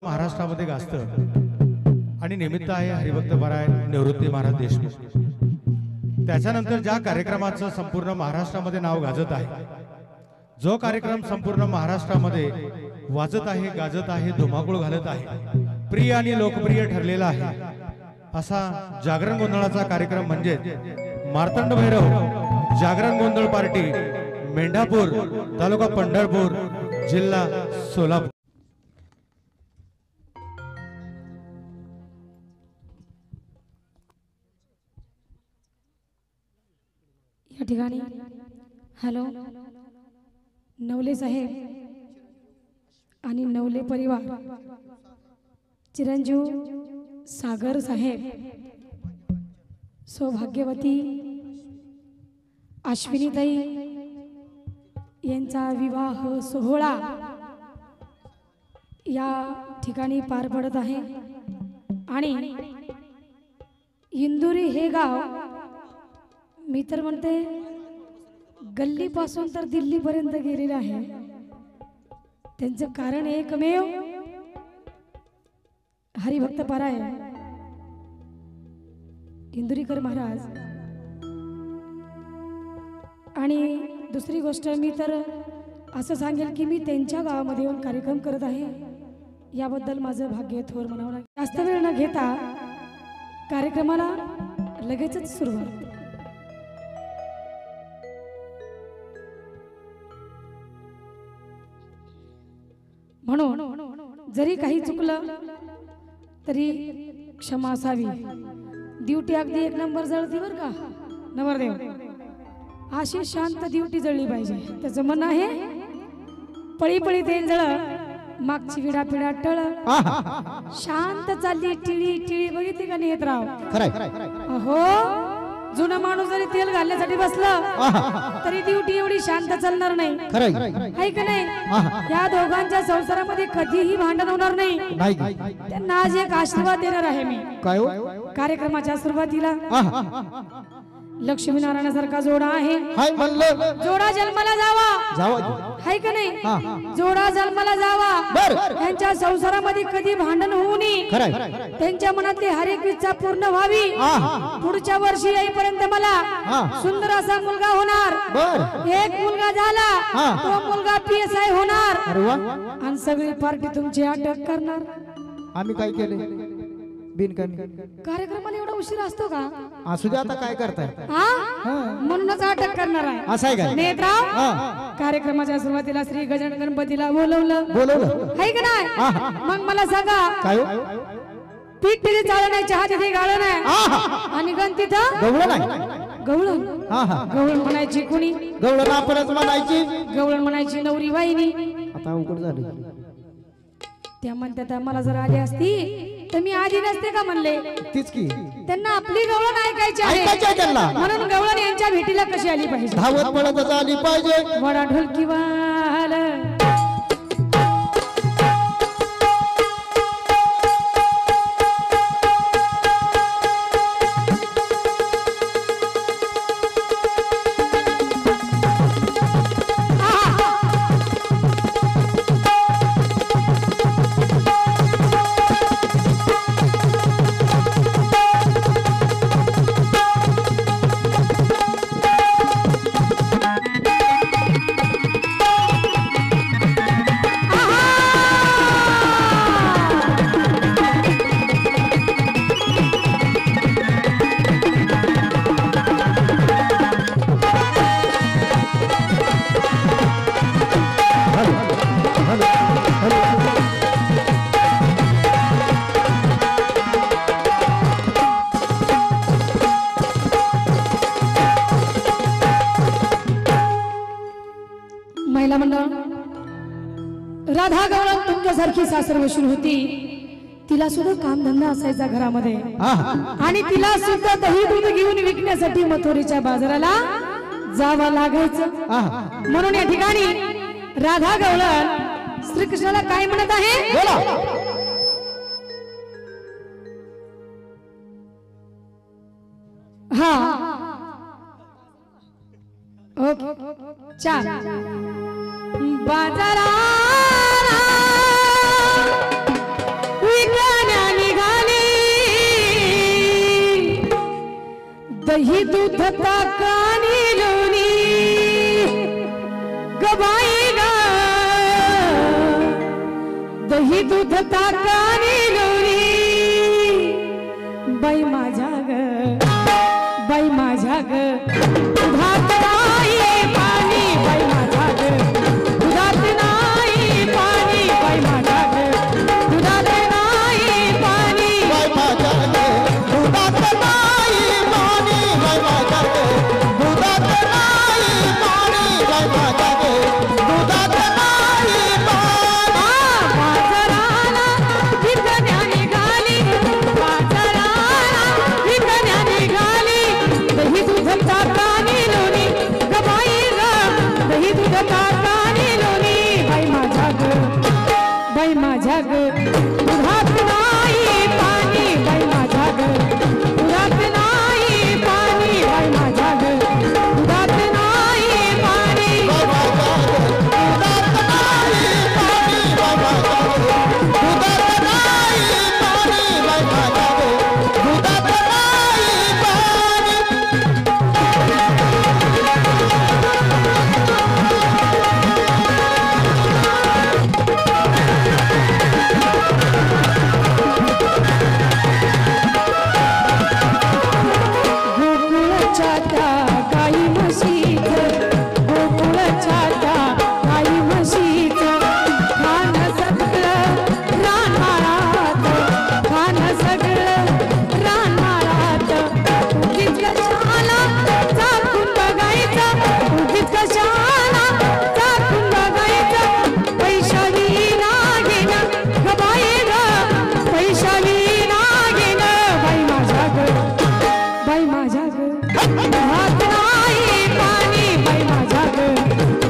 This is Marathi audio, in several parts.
महाराष्ट्रामध्ये गाजतं आणि निमित्त आहे हरिभक्त परायण निवृत्ती महाराज देशमुख। त्याच्यानंतर ज्या कार्यक्रमाचं संपूर्ण महाराष्ट्रामध्ये नाव गाजत आहे, जो कार्यक्रम संपूर्ण महाराष्ट्रामध्ये वाजत आहे, गाजत आहे, धुमाकूळ घालत आहे, प्रिय आणि लोकप्रिय ठरलेला आहे असा जागरण गोंधळाचा कार्यक्रम म्हणजे मार्तंड भैरव जागरण गोंधळ पार्टी, मेंढापूर, तालुका पंढरपूर, जिल्हा सोलापूर। या ठिकाणी हॅलो नवले साहेब आणि नवले परिवार, चिरंजीव सागर साहेब, सौभाग्यवती अश्विनीताई यांचा विवाह सोहळा या ठिकाणी पार पडत आहे आणि इंदुरी हे गाव मी तर म्हणते गल्लीपासून तर दिल्लीपर्यंत गेलेलं आहे। त्यांचं कारण एकमेव हरिभक्त परायण इंदुरीकर महाराज। आणि दुसरी गोष्ट मी तर असं सांगेल की मी त्यांच्या गावामध्ये येऊन कार्यक्रम करत आहे, याबद्दल माझं भाग्य थोर म्हणावं लागेल। जास्त वेळ न घेता कार्यक्रमाला लगेचच सुरुवात। म्हणून जरी काही चुकलं तरी क्षमा असावी। ड्युटी अगदी एक नंबर जळती बर का नवरदेव, अशी शांत ड्युटी जळली पाहिजे। त्याचं मन आहे पळी पळी तेल जळ, मागची विडा पिडा टळ, शांत चालली टिळी टिळी बघितली का नेत्राव। हो, जुना माणूस जरी तेल घालण्यासाठी बसलं तरी ड्युटी एवढी शांत चालणार नाही, आहे का नाही? या दोघांच्या संसारामध्ये कधीही भांडण होणार नाही। त्यांना आज एक आशीर्वाद देणार आहे मी। कार्यक्रमाच्या सुरुवातीला लक्ष्मीनारायणासारखा जोडा आहे, जोडा जन्माला जावा, आहे का नाही? जोडा जन्माला जावा, त्यांच्या संसारामध्ये कधी भांडण होऊ नये, त्यांच्या मनातली हर एक इच्छा पूर्ण व्हावी। पुढच्या वर्षी येईपर्यंत मला सुंदर असा मुलगा होणार, एक मुलगा झाला तो मुलगा PSI होणार आणि सगळी पार्टी तुमची अटक करणार। आम्ही काय केले बिनकामी? कार्यक्रमाला एवढा उशीर असतो का? असू दे, आता काय करताय? म्हणूनच अटक करणार आहे। असं आहे का नेत्राव? कार्यक्रमाच्या सुरुवातीला श्री गजानन गणपतीला बोलवलं, आहे का नाही? मग मला सांगा काय पीठ तिथे चाळण नाही, चहा तिथे गाळण आहे आणि गण तिथं गवळण आहे। गवळण गवळण म्हणायची कुणी? गवळण आपणच म्हणायची, गवळण म्हणायची नवरी वाहिनी। आता अवघड झालं। त्या म्हणतात मला जर आली असती तर मी आधी नसते का म्हणले? तीच की त्यांना आपली गवळण ऐकायची आहे, म्हणून गवळण यांच्या भेटीला कशी आली पाहिजे? धावत पळत आली पाहिजे। वडा ढोलकी वाल राधा गवळण तुमच्यासारखी सासरवशील होती, तिला सुद्धा कामधंदा असायचा घरामध्ये आणि तिला सुद्धा दही दूध घेऊन विकण्यासाठी मथुरेच्या बाजाराला जावं लागायचं। म्हणून या ठिकाणी राधा गवळण श्रीकृष्णाला काय म्हणत आहे? ओके चाल बाजारा दही दूध ताकानी लोणी गबाई ग दही दूध ताकानी लोणी बाई माझ्या ग बाई माझ्या ग दुधात नाही पाणी बाई माझ्या ग दुधात नाही पाणी बाई माझ्या ग दुधात नाही पाणी बाई माझ्या गे दुधात नाही पाणी बाई माझ्या गे दुधात नाही पाणी बाई माझ्या गे दुधात नाही पाणी बाजाराला विकण्या निघाली बाजाराला विकण्या निघाली दही दूध ताकानी लोणी गबाई ग दही दूध ताकानी लोणी बाई माझ्या ग बाई माझ्या ग दुधात नाही पाणी बाई माझ्या ग दुधात नाही पाणी बाई माझ्या ग दुधात नाही पाणी बाई माझ्या गे दुधात नाही पाणी बाई माझ्या गे दुधात नाही पाणी बाई माझ्या गे दुधात नाही पाणी गोकुळाच्या त्या गाई म्हशीच गोकुळाच्या त्या गाई म्हशीच खान सगळं रानमाळात खान सगळं रानमाळात उगीच कशाला चाकून बघायचं उगीच कशाला चाकून बघायचं पैशावी नागिन ग बाई ग पैशावी नागिन बाई माझ्या ग बाई माझ्या ग दुधात नाही पाणी बाई माझ्या ग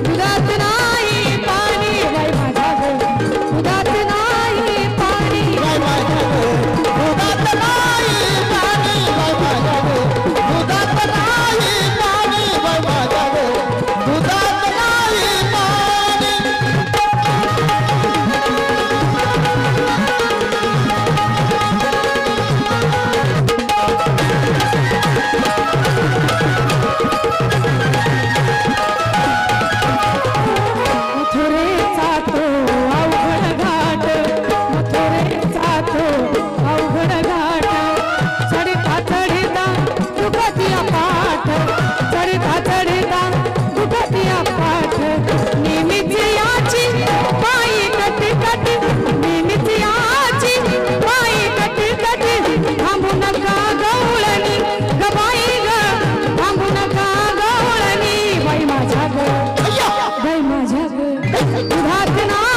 दुधात नाही पाणी बाई माझ्या ग दुधात नाही पाणी बाई माझ्या गे दुधात नाही पाणी बाई माझ्या गे दुधात नाही पाणी बाई माझ्या गे दुधात नाही पाणी मथुरेचा तो अवघड घाट मथुरेचा तो अवघड घाट चढता चढता दुखतिया पाठ चढता चढता दुखतिया पाठ नेहमीच याची पायी कटी कटी नेहमीच याची पायी कटी कटी थांबू नका गवळणी ग बाई ग थांबू नका गवळणी बाई माझ्या ग बाई माझ्या ग दुधात नाही